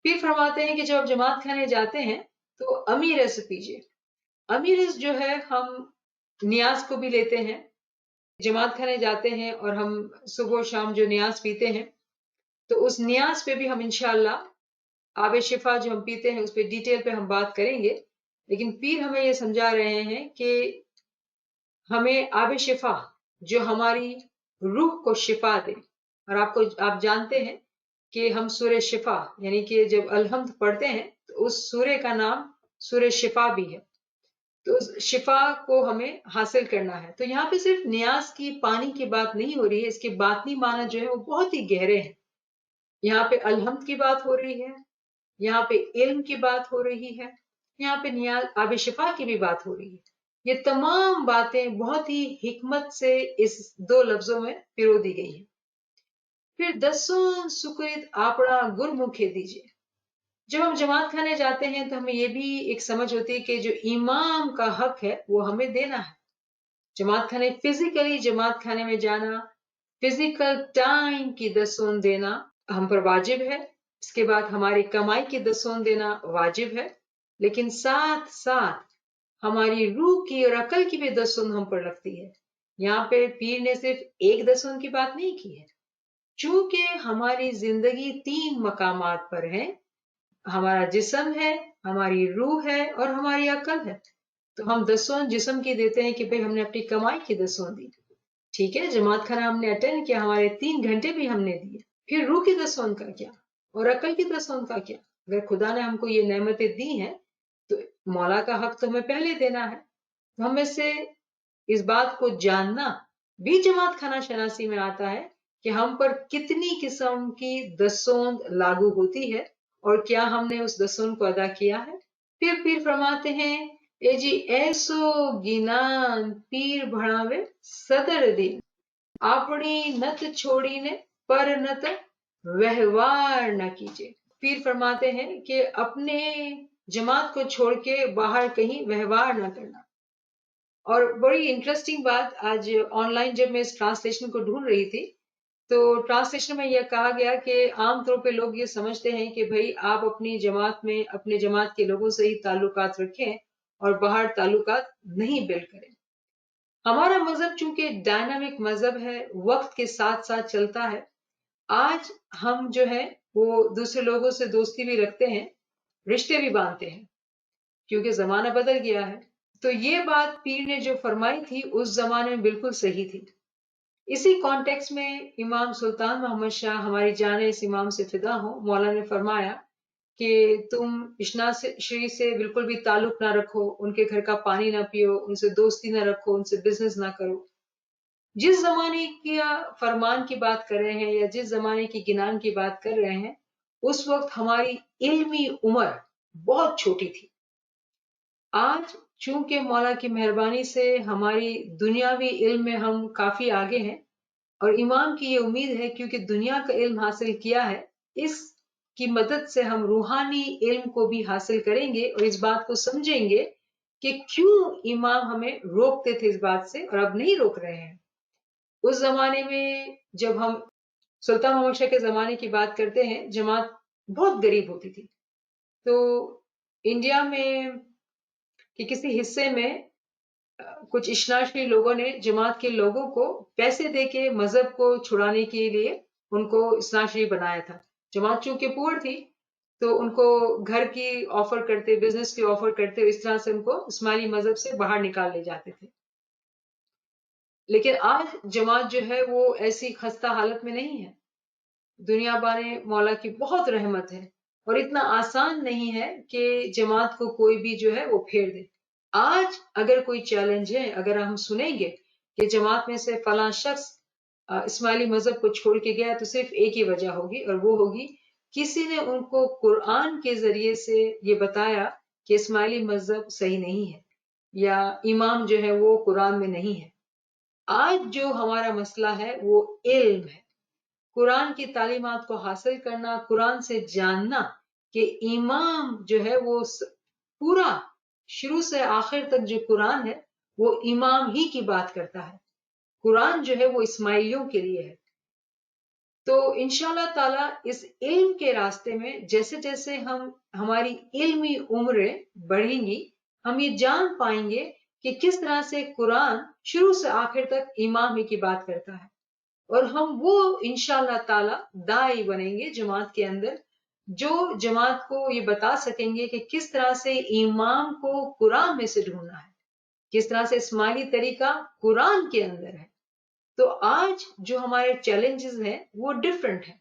پھر فرماتے ہیں کہ جب آپ جماعت کھانے جاتے ہیں تو امیر سے پیجیے. امیر جو ہے ہم نیاز کو بھی لیتے ہیں. جماعت کھانے جاتے ہیں اور ہم صبح و شام جو نیاز پیتے ہیں تو اس نیاز پہ بھی ہم انشاءاللہ آب شفا جو ہم پیتے ہیں اس پہ ڈیٹیل پہ ہم بات کریں گے. لیکن پیر ہمیں یہ سمجھا رہے ہیں کہ ہمیں آب شفا جو ہماری روح کو شفا دے. اور آپ جانتے ہیں کہ ہم سورہ شفا یعنی کہ جب الحمد پڑھتے ہیں تو اس سورہ کا نام سورہ شفا بھی ہے. تو اس شفا کو ہمیں حاصل کرنا ہے. تو یہاں پہ صرف نیاز کی پانی کی بات نہیں ہو رہی ہے، اس کے باطنی معنی جو ہے وہ بہت ہی گہرے ہیں. یہاں پہ الحمد کی بات ہو رہی ہے، یہاں پہ علم کی بات ہو رہی ہے، یہاں پہ نیاز آب شفا کی بھی بات ہو رہی ہے. یہ تمام باتیں بہت ہی حکمت سے اس دو لفظوں میں پرو دی گئی ہیں. پھر دسوں سکرت آپڑا گر مکھے دیجیے. جب ہم جماعت کھانے جاتے ہیں تو ہمیں یہ بھی ایک سمجھ ہوتی ہے کہ جو امام کا حق ہے وہ ہمیں دینا ہے. جماعت کھانے فزیکلی جماعت کھانے میں جانا، فزیکل ٹائم کی دسون دینا ہم پر واجب ہے. اس کے بعد ہماری کمائی کی دسون دینا واجب ہے. لیکن ساتھ ساتھ ہماری روح کی اور عقل کی بھی دسون ہم پر لگتی ہے. یہاں پہ پیر نے صرف ایک دسون کی بات نہیں کی ہے. چونکہ ہماری زندگی 3 مقامات پر ہے، ہمارا جسم ہے، ہماری روح ہے اور ہماری عقل ہے. تو ہم دسون جسم کی دیتے ہیں کہ بھئی ہم نے اپنی کمائی کی دسون دی. ٹھیک ہے، جماعت خانہ ہم نے اٹینڈ کیا، ہمارے 3 گھنٹے بھی ہم نے دیے. پھر روح کی دسون کا کیا اور عقل کی دسون کا کیا؟ اگر خدا نے ہم کو یہ نعمتیں دی ہیں تو مولا کا حق تو ہمیں پہلے دینا ہے. ہم میں سے اس بات کو جاننا بھی جماعت خانہ شناسی میں آتا ہے کہ ہم پر کتنی قسم کی دسوند لاگو ہوتی ہے اور کیا ہم نے اس دسوند کو ادا کیا ہے. پھر فرماتے ہیں اے جی ایسو گینان پیر بڑھاوے صدر دین اپنی نت چھوڑی نے پر نت وہوار نہ کیجیے. پیر فرماتے ہیں کہ اپنے جماعت کو چھوڑ کے باہر کہیں وہوار نہ کرنا. اور بڑی انٹرسٹنگ بات، آج آن لائن جب میں اس ٹرانسلیشن کو ڈھونڈ رہی تھی تو ٹرانسلیشن میں یہ کہا گیا کہ عام طور پہ لوگ یہ سمجھتے ہیں کہ بھئی آپ اپنی جماعت میں اپنے جماعت کے لوگوں سے ہی تعلقات رکھیں اور باہر تعلقات نہیں بلڈ کریں. ہمارا مذہب چونکہ ڈائنامک مذہب ہے، وقت کے ساتھ ساتھ چلتا ہے. آج ہم جو ہے وہ دوسرے لوگوں سے دوستی بھی رکھتے ہیں، رشتے بھی باندھتے ہیں کیونکہ زمانہ بدل گیا ہے. تو یہ بات پیر نے جو فرمائی تھی اس زمانے میں بالکل صحیح تھی. اسی کانٹیکس میں امام سلطان محمد شاہ ہماری جان اس امام سے فدا ہوں، مولا نے فرمایا کہ تم اشنا شری سے بالکل بھی تعلق نہ رکھو، ان کے گھر کا پانی نہ پیو، ان سے دوستی نہ رکھو، ان سے بزنس نہ کرو. جس زمانے کی فرمان کی بات کر رہے ہیں یا جس زمانے کی گنان کی بات کر رہے ہیں اس وقت ہماری علمی عمر بہت چھوٹی تھی. آج چونکہ مولا کی مہربانی سے ہماری دنیاوی علم میں ہم کافی آگے ہیں اور امام کی یہ امید ہے کیونکہ دنیا کا علم حاصل کیا ہے، اس کی مدد سے ہم روحانی علم کو بھی حاصل کریں گے اور اس بات کو سمجھیں گے کہ کیوں امام ہمیں روکتے تھے اس بات سے اور اب نہیں روک رہے ہیں. اس زمانے میں جب ہم سلطان محمد شاہ کے زمانے کی بات کرتے ہیں جماعت بہت غریب ہوتی تھی. تو انڈیا میں کہ کسی حصے میں کچھ اشناشی لوگوں نے جماعت کے لوگوں کو پیسے دے کے مذہب کو چھڑانے کے لیے ان کو اشناشی بنایا تھا. جماعت چونکہ پور تھی تو ان کو گھر کی آفر کرتے، بزنس کی آفر کرتے، اس طرح سے ان کو اسماعیلی مذہب سے باہر نکال لے جاتے تھے. لیکن آج جماعت جو ہے وہ ایسی خستہ حالت میں نہیں ہے. دنیا بانے مولا کی بہت رحمت ہے اور اتنا آسان نہیں ہے کہ جماعت کو کوئی بھی جو ہے وہ پھیر دے. آج اگر کوئی چیلنج ہے، اگر ہم سنیں گے کہ جماعت میں سے فلاں شخص اسماعیلی مذہب کو چھوڑ کے گیا تو صرف ایک ہی وجہ ہوگی اور وہ ہوگی کسی نے ان کو قرآن کے ذریعے سے یہ بتایا کہ اسماعیلی مذہب صحیح نہیں ہے یا امام جو ہے وہ قرآن میں نہیں ہے. آج جو ہمارا مسئلہ ہے وہ علم ہے، قرآن کی تعلیمات کو حاصل کرنا، قرآن سے جاننا کہ امام جو ہے وہ پورا شروع سے آخر تک جو قرآن ہے وہ امام ہی کی بات کرتا ہے. قرآن جو ہے وہ اسماعیلیوں کے لیے ہے. تو انشاءاللہ تعالیٰ اس علم کے راستے میں جیسے جیسے ہماری علمی عمریں بڑھیں گی، ہم یہ جان پائیں گے کہ کس طرح سے قرآن شروع سے آخر تک امام ہی کی بات کرتا ہے، اور ہم وہ انشاءاللہ تعالیٰ داعی بنیں گے جماعت کے اندر، جو جماعت کو یہ بتا سکیں گے کہ کس طرح سے امام کو قرآن میں سے ڈھونڈنا ہے، کس طرح سے اسماعیلی طریقہ قرآن کے اندر ہے۔ تو آج جو ہمارے چیلنجز ہیں وہ ڈفرنٹ ہیں،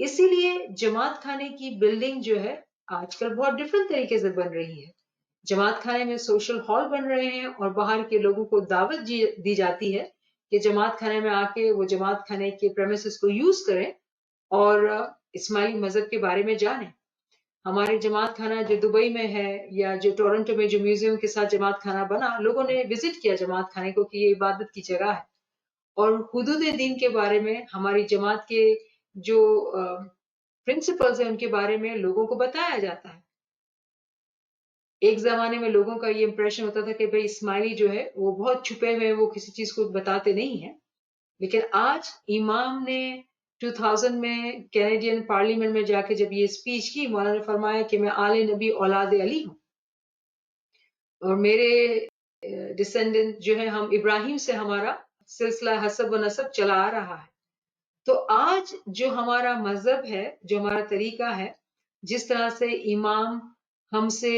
اسی لیے جماعت خانے کی بلڈنگ جو ہے آج کل بہت ڈفرنٹ طریقے سے بن رہی ہے۔ جماعت خانے میں سوشل ہال بن رہے ہیں اور باہر کے لوگوں کو دعوت دی جاتی ہے کہ جماعت خانے میں آ کے وہ جماعت خانے کے پریمیسز کو یوز کریں اور اسماعیلی مذہب کے بارے میں جانیں۔ ہمارے جماعت خانہ جو دبئی میں ہے یا جو ٹورنٹو میں جو میوزیم کے ساتھ جماعت خانہ بنا، لوگوں نے وزٹ کیا جماعت خانے کو کہ یہ عبادت کی جگہ ہے، اور حدود دین کے بارے میں ہماری جماعت کے جو پرنسپلز ہیں ان کے بارے میں لوگوں کو بتایا جاتا ہے۔ ایک زمانے میں لوگوں کا یہ امپریشن ہوتا تھا کہ بھئی اسماعیلی جو ہے وہ بہت چھپے ہوئے، وہ کسی چیز کو بتاتے نہیں ہیں، لیکن آج امام نے 2000 میں کینیڈین پارلیمنٹ میں جا کے جب یہ اسپیچ کی، مولانا نے فرمایا کہ میں آل نبی اولاد علی ہوں، اور میرے ڈسینڈنٹ جو ہے ہم ابراہیم سے ہمارا سلسلہ حسب و نسب چلا آ رہا ہے۔ تو آج جو ہمارا مذہب ہے، جو ہمارا طریقہ ہے، جس طرح سے امام ہم سے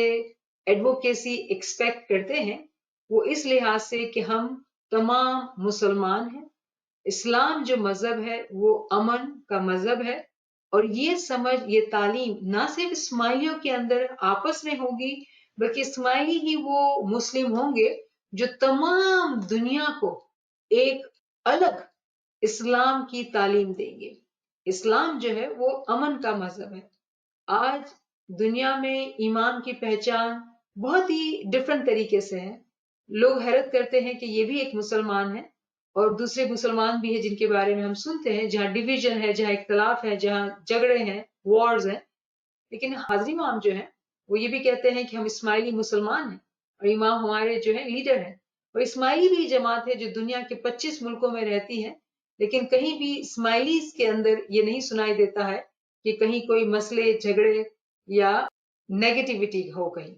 ایڈوکیسی ایکسپیکٹ کرتے ہیں، وہ اس لحاظ سے کہ ہم تمام مسلمان ہیں۔ اسلام جو مذہب ہے وہ امن کا مذہب ہے، اور یہ سمجھ، یہ تعلیم نہ صرف اسماعیلیوں کے اندر آپس میں ہوگی، بلکہ اسماعیلی ہی وہ مسلم ہوں گے جو تمام دنیا کو ایک الگ اسلام کی تعلیم دیں گے۔ اسلام جو ہے وہ امن کا مذہب ہے۔ آج دنیا میں ایمان کی پہچان بہت ہی ڈفرنٹ طریقے سے ہے۔ لوگ حیرت کرتے ہیں کہ یہ بھی ایک مسلمان ہے، اور دوسرے مسلمان بھی ہیں جن کے بارے میں ہم سنتے ہیں جہاں ڈویژن ہے، جہاں اختلاف ہے، جہاں جھگڑے ہیں، وارز ہیں، لیکن حاضری امام جو ہیں وہ یہ بھی کہتے ہیں کہ ہم اسماعیلی مسلمان ہیں، اور امام ہمارے جو ہیں لیڈر ہیں۔ اور اسماعیلی بھی جماعت ہے جو دنیا کے 25 ملکوں میں رہتی ہے، لیکن کہیں بھی اسماعیلیز کے اندر یہ نہیں سنائی دیتا ہے کہ کہیں کوئی مسئلے، جھگڑے یا نیگیٹیوٹی ہو کہیں۔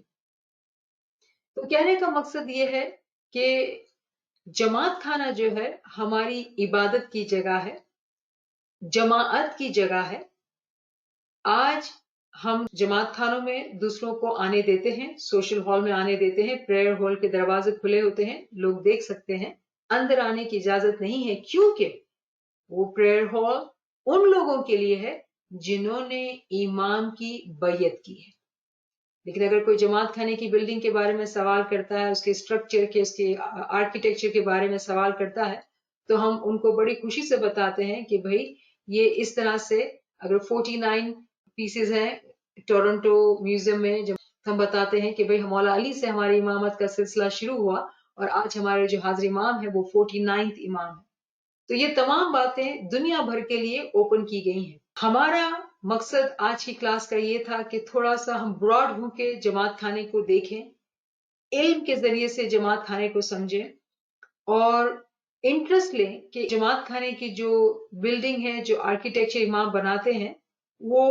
تو کہنے کا مقصد یہ ہے کہ جماعت خانہ جو ہے ہماری عبادت کی جگہ ہے، جماعت کی جگہ ہے۔ آج ہم جماعت خانوں میں دوسروں کو آنے دیتے ہیں، سوشل ہال میں آنے دیتے ہیں، پریئر ہال کے دروازے کھلے ہوتے ہیں، لوگ دیکھ سکتے ہیں، اندر آنے کی اجازت نہیں ہے، کیونکہ وہ پریئر ہال ان لوگوں کے لیے ہے جنہوں نے امام کی بیعت کی ہے۔ لیکن اگر کوئی جماعت خانے کی بلڈنگ کے بارے میں سوال کرتا ہے، اس کے اسٹرکچر کے، اس کے آرکیٹیکچر کے بارے میں سوال کرتا ہے، تو ہم ان کو بڑی خوشی سے بتاتے ہیں کہ بھئی یہ اس طرح سے، اگر 49 پیسز ہیں ٹورنٹو میوزیم میں، جب ہم بتاتے ہیں کہ بھئی مولا علی سے ہماری امامت کا سلسلہ شروع ہوا، اور آج ہمارے جو حاضر امام ہے وہ 49 امام ہے۔ تو یہ تمام باتیں دنیا بھر کے لیے اوپن کی گئی ہیں۔ ہمارا مقصد آج کی کلاس کا یہ تھا کہ تھوڑا سا ہم براڈ ہو کے جماعت خانے کو دیکھیں، علم کے ذریعے سے جماعت خانے کو سمجھیں، اور انٹرسٹ لیں کہ جماعت خانے کی جو بلڈنگ ہے، جو آرکیٹیکچر امام بناتے ہیں، وہ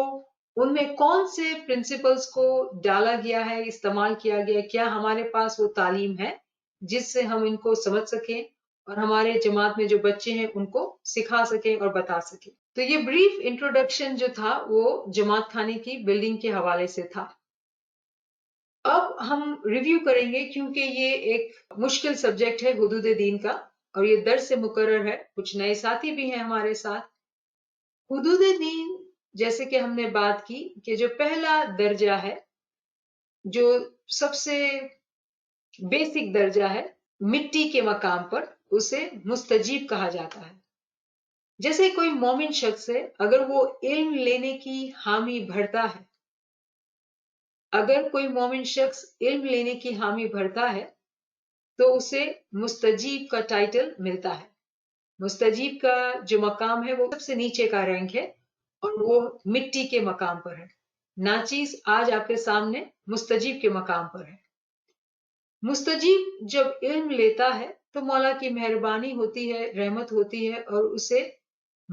ان میں کون سے پرنسپلز کو ڈالا گیا ہے، استعمال کیا گیا ہے، کیا ہمارے پاس وہ تعلیم ہے جس سے ہم ان کو سمجھ سکیں اور ہمارے جماعت میں جو بچے ہیں ان کو سکھا سکیں اور بتا سکیں۔ تو یہ بریف انٹروڈکشن جو تھا وہ جماعت خانے کی بلڈنگ کے حوالے سے تھا۔ اب ہم ریویو کریں گے، کیونکہ یہ ایک مشکل سبجیکٹ ہے حدود دین کا، اور یہ درس سے مقرر ہے، کچھ نئے ساتھی بھی ہیں ہمارے ساتھ۔ حدود دین جیسے کہ ہم نے بات کی کہ جو پہلا درجہ ہے، جو سب سے بیسک درجہ ہے، مٹی کے مقام پر اسے مستجیب کہا جاتا ہے۔ جیسے کوئی مومن شخص ہے، اگر وہ علم لینے کی حامی بھرتا ہے، اگر کوئی مومن شخص علم لینے کی حامی بھرتا ہے تو اسے مستجیب کا ٹائٹل ملتا ہے۔ مستجیب کا جو مقام ہے وہ سب سے نیچے کا رینک ہے، اور وہ مٹی کے مقام پر ہے۔ ناچیز آج آپ کے سامنے مستجیب کے مقام پر ہے۔ مستجیب جب علم لیتا ہے تو مولا کی مہربانی ہوتی ہے، رحمت ہوتی ہے، اور اسے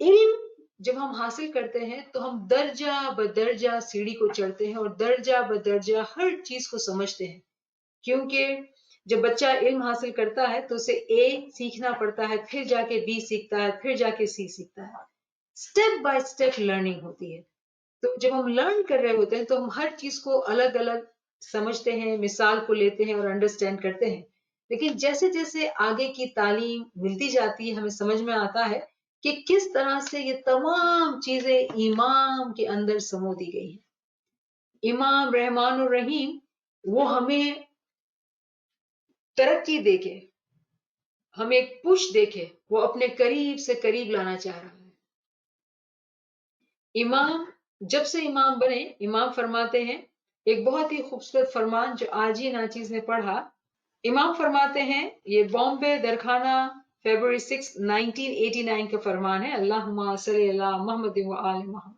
علم جب ہم حاصل کرتے ہیں تو ہم درجہ بدرجہ سیڑھی کو چڑھتے ہیں اور درجہ بدرجہ ہر چیز کو سمجھتے ہیں، کیونکہ جب بچہ علم حاصل کرتا ہے تو اسے اے سیکھنا پڑتا ہے، پھر جا کے بی سیکھتا ہے، پھر جا کے سی سیکھتا ہے، اسٹیپ بائی اسٹیپ لرننگ ہوتی ہے۔ تو جب ہم لرن کر رہے ہوتے ہیں تو ہم ہر چیز کو الگ الگ سمجھتے ہیں، مثال کو لیتے ہیں اور انڈرسٹینڈ کرتے ہیں، لیکن جیسے جیسے آگے کی تعلیم ملتی جاتی ہے ہمیں سمجھ میں آتا ہے کہ کس طرح سے یہ تمام چیزیں امام کے اندر سمو دی گئی ہیں۔ امام رحمان الرحیم وہ ہمیں ترقی دے کے، ہمیں ایک پش دے کے وہ اپنے قریب سے قریب لانا چاہ رہا ہے۔ امام جب سے امام بنے، امام فرماتے ہیں ایک بہت ہی خوبصورت فرمان جو آج ہی ناچیز نے پڑھا۔ امام فرماتے ہیں، یہ بامبے درخانہ فیبروری 6 1989 کا فرمان ہے، اللہم صلی علی محمد و آل محمد۔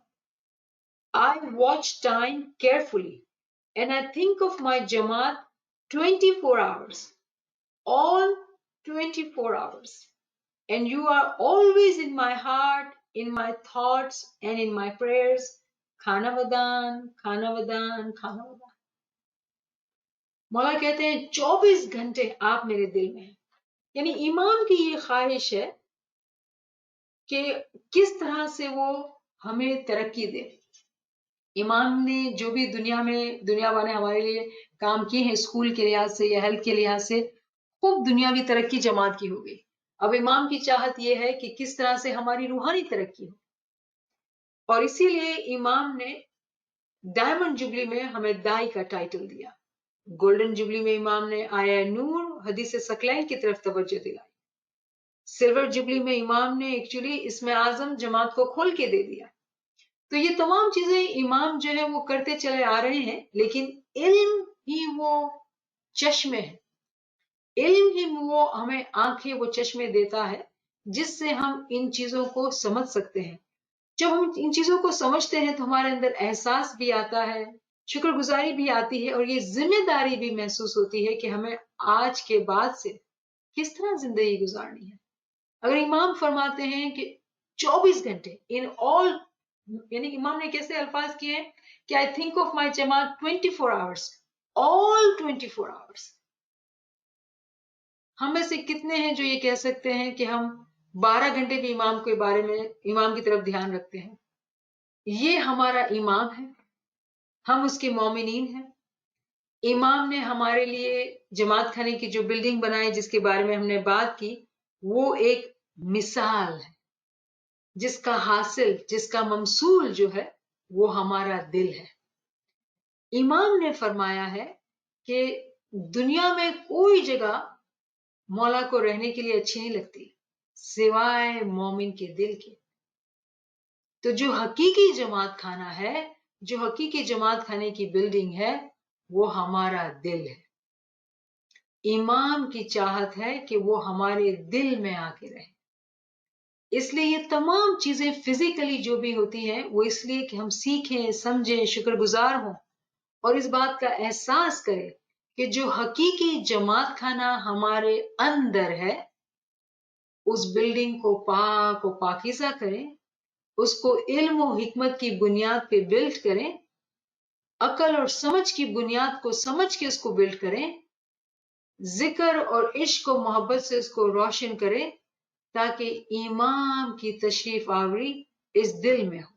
I watch time carefully and I think of my Jamaat 24 hours, all 24 hours. And you are always in my heart, in my thoughts and in my prayers. Khana vadan, khana vadan, khana vadan. مولا کہتے ہیں 24 گھنٹے آپ میرے دل میں ہیں۔ یعنی امام کی یہ خواہش ہے کہ کس طرح سے وہ ہمیں ترقی دے۔ امام نے جو بھی دنیا والے ہمارے لیے کام کیے ہیں، اسکول کے لحاظ سے یا ہیلتھ کے لحاظ سے، خوب دنیاوی ترقی جماعت کی ہو گئی۔ اب امام کی چاہت یہ ہے کہ کس طرح سے ہماری روحانی ترقی ہو، اور اسی لیے امام نے ڈائمنڈ جبلی میں ہمیں دائی کا ٹائٹل دیا، گولڈن جبلی میں امام نے آیا نور حدیث ثقلین کی طرف توجہ دلائی، سلور جبلی میں امام نے ایکچولی اسم اعظم جماعت کو کھول کے دے دیا۔ تو یہ تمام چیزیں امام جو ہے وہ کرتے چلے آ رہے ہیں، لیکن علم ہی وہ چشمے ہے، علم ہی وہ ہمیں آنکھیں وہ چشمے دیتا ہے جس سے ہم ان چیزوں کو سمجھ سکتے ہیں۔ جب ہم ان چیزوں کو سمجھتے ہیں تو ہمارے اندر احساس بھی آتا ہے، شکر گزاری بھی آتی ہے، اور یہ ذمہ داری بھی محسوس ہوتی ہے کہ ہمیں آج کے بعد سے کس طرح زندگی گزارنی ہے۔ اگر امام فرماتے ہیں کہ 24 گھنٹے ان آل، یعنی امام نے کیسے الفاظ کیے ہیں کہ I think of my جماعت 24 hours, all 24 hours۔ ہم میں سے کتنے ہیں جو یہ کہہ سکتے ہیں کہ ہم 12 گھنٹے بھی امام کے بارے میں، امام کی طرف دھیان رکھتے ہیں؟ یہ ہمارا امام ہے، ہم اس کے مومنین ہیں۔ امام نے ہمارے لیے جماعت خانے کی جو بلڈنگ بنائی جس کے بارے میں ہم نے بات کی، وہ ایک مثال ہے جس کا حاصل، جس کا ممسول جو ہے وہ ہمارا دل ہے۔ امام نے فرمایا ہے کہ دنیا میں کوئی جگہ مولا کو رہنے کے لیے اچھی نہیں لگتی سوائے مومن کے دل کے۔ تو جو حقیقی جماعت خانہ ہے، جو حقیقی جماعت خانے کی بلڈنگ ہے، وہ ہمارا دل ہے۔ امام کی چاہت ہے کہ وہ ہمارے دل میں آ کے رہے۔ اس لیے یہ تمام چیزیں فزیکلی جو بھی ہوتی ہیں وہ اس لیے کہ ہم سیکھیں، سمجھیں، شکر گزار ہوں اور اس بات کا احساس کریں کہ جو حقیقی جماعت خانہ ہمارے اندر ہے، اس بلڈنگ کو پاک و پاکیزہ کریں، اس کو علم و حکمت کی بنیاد پہ بلڈ کریں، عقل اور سمجھ کی بنیاد کو سمجھ کے اس کو بلڈ کریں، ذکر اور عشق و محبت سے اس کو روشن کریں تاکہ امام کی تشریف آوری اس دل میں ہو۔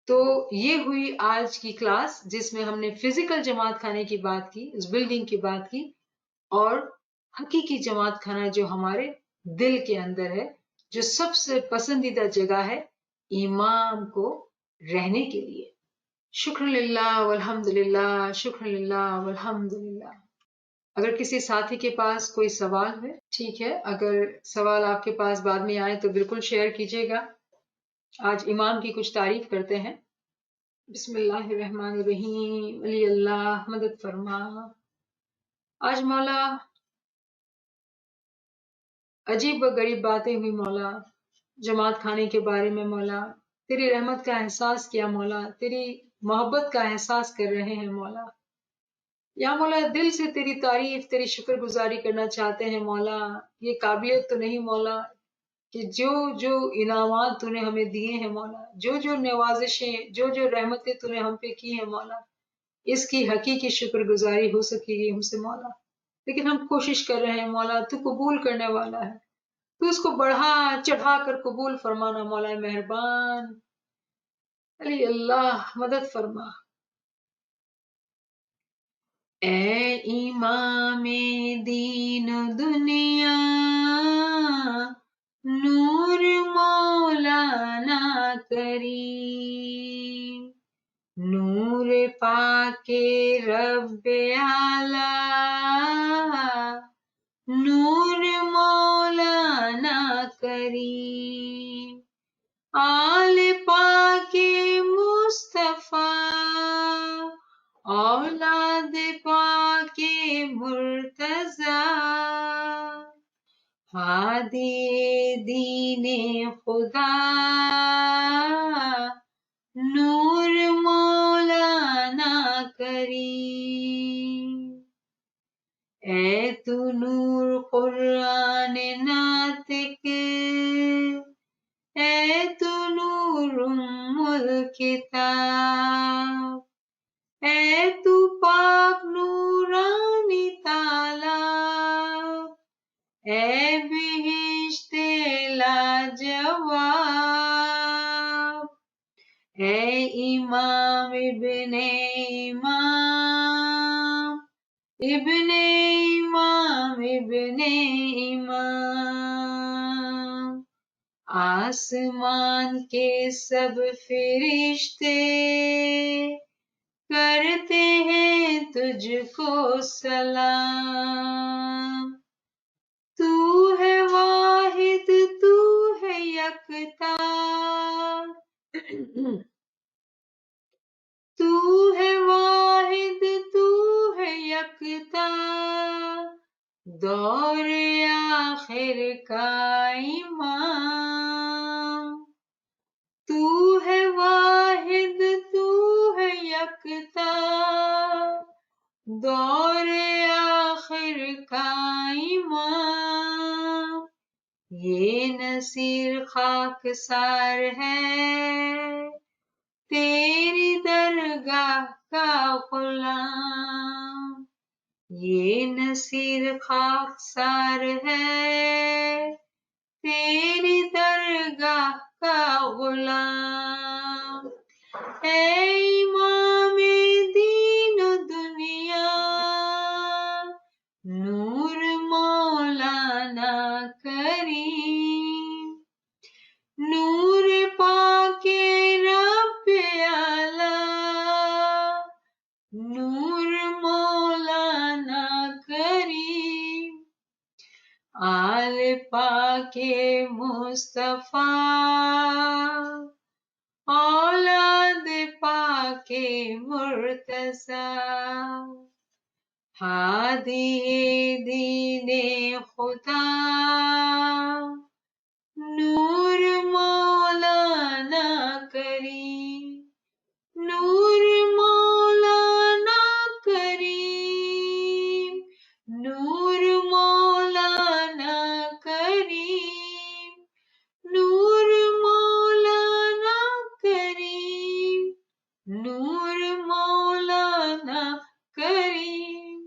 تو یہ ہوئی آج کی کلاس جس میں ہم نے فزیکل جماعت خانے کی بات کی، اس بلڈنگ کی بات کی، اور حقیقی جماعت خانہ جو ہمارے دل کے اندر ہے، جو سب سے پسندیدہ جگہ ہے امام کو رہنے کے لیے۔ شکر للہ والحمد للہ، شکر للہ والحمد للہ۔ اگر کسی ساتھی کے پاس کوئی سوال ہے، ٹھیک ہے، اگر سوال آپ کے پاس بعد میں آئے تو بالکل شیئر کیجیے گا۔ آج امام کی کچھ تعریف کرتے ہیں۔ بسم اللہ الرحمن الرحیم، علی اللہ مدد فرما۔ آج مولا عجیب و غریب باتیں ہوئی مولا، جماعت خانے کے بارے میں مولا، تیری رحمت کا احساس کیا مولا، تیری محبت کا احساس کر رہے ہیں مولا۔ یا مولا دل سے تیری تعریف، تیری شکر گزاری کرنا چاہتے ہیں مولا، یہ قابلیت تو نہیں مولا، کہ جو جو انعامات تو نے ہمیں دیے ہیں مولا، جو جو نوازشیں، جو جو رحمتیں تو نے ہم پہ کی ہیں مولا، اس کی حقیقی شکر گزاری ہو سکے گی ہم سے مولا، لیکن ہم کوشش کر رہے ہیں مولا، تو قبول کرنے والا ہے، تو اس کو بڑھا چڑھا کر قبول فرمانا مولا مہربان، علی اللہ مدد فرما۔ اے امام دین و دنیا، نور مولانا کریم، نور پاک رب اعلی، نور مولانا کریم، آل پاک مصطفیٰ، اولاد پاک مرتضی، ہادی دین خدا، نور مولانا کریم، اے تو نور قرآن ناطق، اے تو نور الکتاب، اے تو پاک نورانی تالاب، اے بہشت لاجواب، اے امام ابن امام، ابن امام ابن امام، آسمان کے سب فرشتے کرتے ہیں تجھ کو سلام، تو ہے واحد، تو ہے یکتا، تو ہے واحد، تو ہے یکتا، دور آخر کا امام، تو ہے واحد، تو ہے یکتا، دور آخر کا امام، یہ نصیر خاکسار ہے، تیری درگاہ کا غلام، یہ نصیر خاکسار ہے، تیری درگاہ کا غلام، اے امام دین و دنیا، نور مولانا کریم، نور پاک رب اعلی، نور مولانا کریم، آل پاک مصطفیٰ، اولاد پاک مرتضی، ہادی دین خدا، نور مولانا کریم، نور مولانا کریم، نور مولانا کریم، نور مولانا کریم، نور مولانا کریم،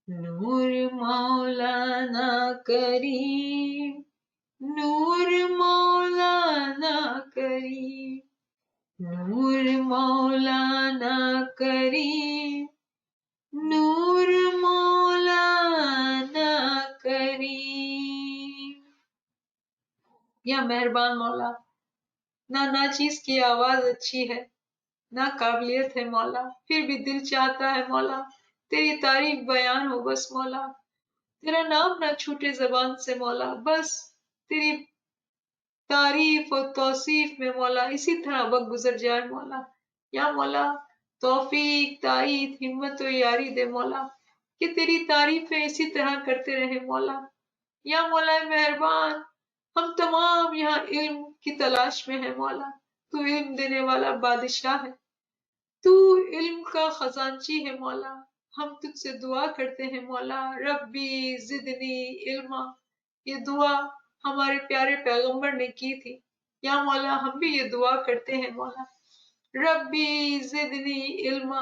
نور مولانا کریم، نور مولانا کریم، نور مولانا کریم، نور مولانا کریم۔ یا مہربان مولا، نہ ناچیز کی آواز اچھی ہے، نہ قابلیت ہے مولا، پھر بھی دل چاہتا ہے مولا تیری تعریف بیان ہو بس مولا، تیرا نام نہ چھوٹے زبان سے مولا، بس تیری تعریف اور توصیف میں مولا اسی طرح وقت گزر جائے مولا، یا مولا توفیق، تائید، ہمت و یاری دے مولا، کہ تیری تعریفیں اسی طرح کرتے رہے مولا، یا مولا مہربان، ہم تمام یہاں علم کی تلاش میں ہیں مولا، تو علم دینے والا بادشاہ ہے، تو علم کا خزانچی ہے مولا، ہم تجھ سے دعا کرتے ہیں مولا، ربی زدنی علما، یہ دعا ہمارے پیارے پیغمبر نے کی تھی. یا مولا ہم بھی یہ دعا کرتے ہیں مولا، ربی زدنی علما،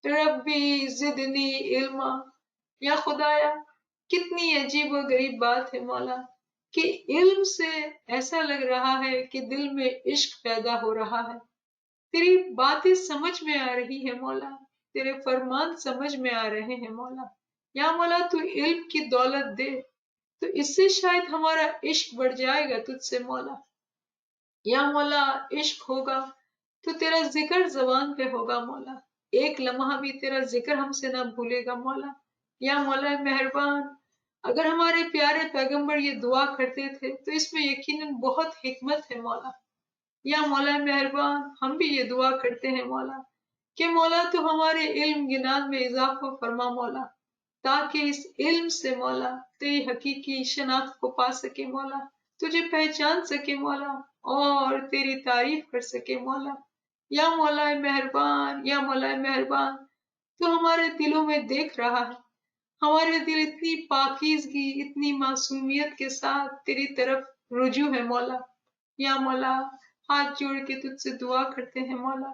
ربی زدنی علما. یا خدایا کتنی عجیب و غریب بات ہے مولا کہ علم سے ایسا لگ رہا ہے کہ دل میں عشق پیدا ہو رہا ہے. تیری باتیں سمجھ میں آ رہی ہے مولا، تیرے فرمان سمجھ میں آ رہے ہیں مولا. یا مولا تو علم کی دولت دے تو اس سے شاید ہمارا عشق بڑھ جائے گا تجھ سے مولا. یا مولا عشق ہوگا تو تیرا ذکر زبان پہ ہوگا مولا، ایک لمحہ بھی تیرا ذکر ہم سے نہ بھولے گا مولا. یا مولا مہربان اگر ہمارے پیارے پیغمبر یہ دعا کرتے تھے تو اس میں یقیناً بہت حکمت ہے مولا. یا مولا مہربان ہم بھی یہ دعا کرتے ہیں مولا کہ مولا تو ہمارے علم گنان میں اضافہ فرما مولا، تاکہ اس علم سے مولا تیری حقیقی شناخت کو پا سکے مولا، تجھے پہچان سکے مولا اور تیری تعریف کر سکے مولا. یا مولا مہربان، یا مولا مہربان تو ہمارے دلوں میں دیکھ رہا ہے، ہمارے دل اتنی پاکیزگی اتنی معصومیت کے ساتھ تیری طرف رجوع ہے مولا. یا مولا ہاتھ جوڑ کے تجھ سے دعا کرتے ہیں مولا.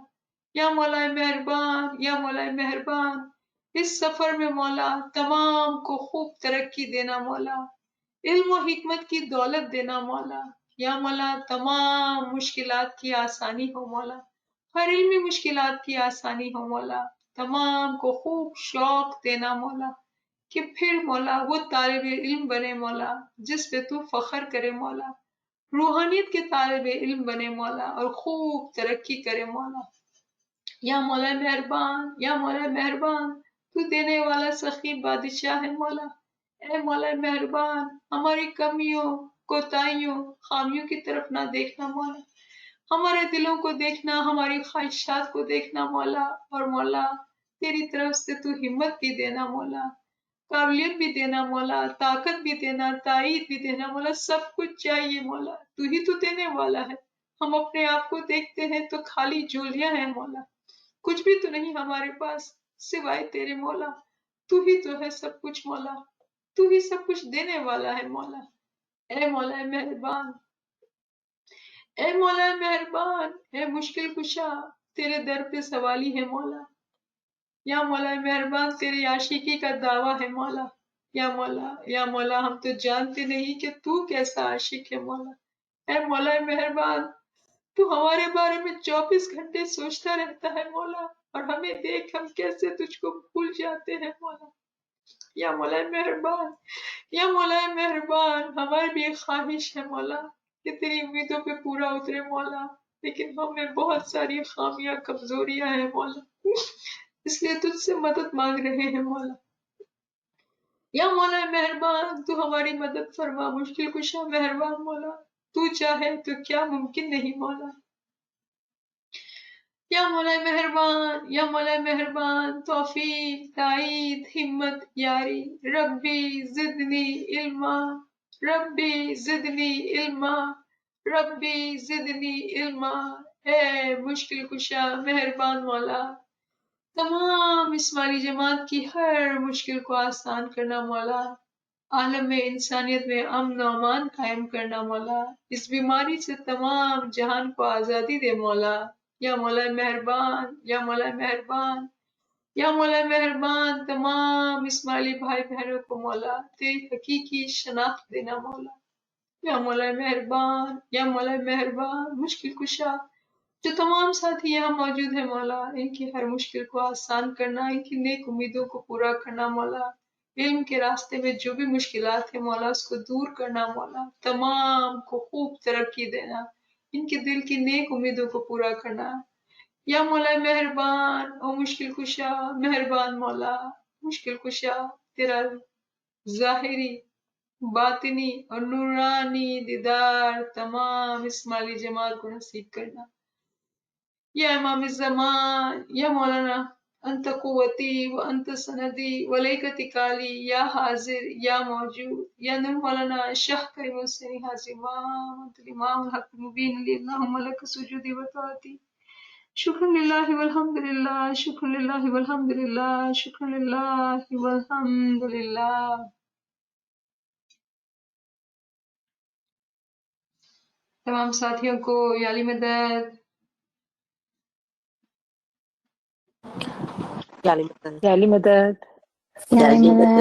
یا مولا مہربان، یا مولا مہربان اس سفر میں مولا تمام کو خوب ترقی دینا مولا، علم و حکمت کی دولت دینا مولا. یا مولا تمام مشکلات کی آسانی ہو مولا، ہر علمی مشکلات کی آسانی ہو مولا، تمام کو خوب شوق دینا مولا کہ پھر مولا وہ طالب علم بنے مولا جس پہ تو فخر کرے مولا، روحانیت کے طالب علم بنے مولا اور خوب ترقی کرے مولا. یا مولا مہربان، یا مولا مہربان تو دینے والا سخی بادشاہ ہے مولا. اے مولا مہربان ہماری کمیوں کوتاہیوں خامیوں کی طرف نہ دیکھنا مولا، ہمارے دلوں کو دیکھنا، ہماری خواہشات کو دیکھنا مولا. اور مولا تیری طرف سے تو ہمت بھی دینا مولا، قابلیت بھی دینا مولا، طاقت بھی دینا، تائید بھی دینا مولا، سب کچھ چاہیے مولا، تو ہی تو دینے والا ہے. ہم اپنے آپ کو دیکھتے ہیں تو خالی جولیاں ہیں مولا، کچھ بھی تو نہیں ہمارے پاس سوائے تیرے مولا. تو ہی تو ہے سب کچھ مولا، تو ہی سب کچھ دینے والا ہے مولا. اے مولا مہربان، اے مولا مہربان، اے مشکل کشا تیرے در پہ سوالی ہے مولا. یا مولا مہربان تیری عاشقی کا دعویٰ ہے مولا. یا مولا، یا مولا ہم تو جانتے نہیں کہ تو کیسا عاشق ہے مولا. اے مولا مہربان تو ہمارے بارے میں 24 گھنٹے سوچتا رہتا ہے مولا، اور ہمیں دیکھ ہم کیسے تجھ کو بھول جاتے ہیں مولا. یا مولا مہربان، یا مولا مہربان ہماری بھی ایک خواہش ہے مولا کہ تیری امیدوں پہ پورا اترے مولا، لیکن ہم میں بہت ساری خامیاں کمزوریاں ہیں مولا، اس لیے تجھ سے مدد مانگ رہے ہیں مولا. یا مولا مہربان تو ہماری مدد فرما، مشکل کشا مہربان مولا تو چاہے تو کیا ممکن نہیں مولا. یا مولا مہربان، یا مولا مہربان توفیق تائید ہمت یاری. ربی زدنی علما، ربی زدنی علما، ربی زدنی علما. اے مشکل کشا مہربان مولا تمام اسماعیلی جماعت کی ہر مشکل کو آسان کرنا مولا، عالم میں انسانیت میں امن و امان قائم کرنا مولا، اس بیماری سے تمام جہان کو آزادی دے مولا. یا مولا مہربان، یا مولا مہربان، یا مولا مہربان تمام اسماعیلی بھائی بہنوں کو مولا تیری حقیقی شناخت دینا مولا. یا مولا مہربان، یا مولا مہربان مشکل کشا جو تمام ساتھی یہاں موجود ہیں مولا ان کی ہر مشکل کو آسان کرنا، ان کی نیک امیدوں کو پورا کرنا مولا، علم کے راستے میں جو بھی مشکلات ہیں مولا اس کو دور کرنا مولا، تمام کو خوب ترقی دینا، ان کے دل کی نیک امیدوں کو پورا کرنا. یا مولا مہربان او مشکل کشا مہربان مولا، مشکل کشا تیرا ظاہری باطنی اور نورانی دیدار تمام اسماعیلی جماعت کو نصیب کرنا. یا امام الزمان، یا مولانا انت قوتی و انت سندی ولیکت کالی، یا حاضر یا موجود، یا نور مولانا شاہ کریم حسینی حاضر امام انت الامام الحق مبین لی اللہم لک سجودی و طاعتی. شکر للہ والحمد للہ، شکر للہ والحمد للہ، شکر للہ والحمد للہ. تمام ساتھیوں کو یالی مدد. یالی مدد. یالی مدد. یالی مدد.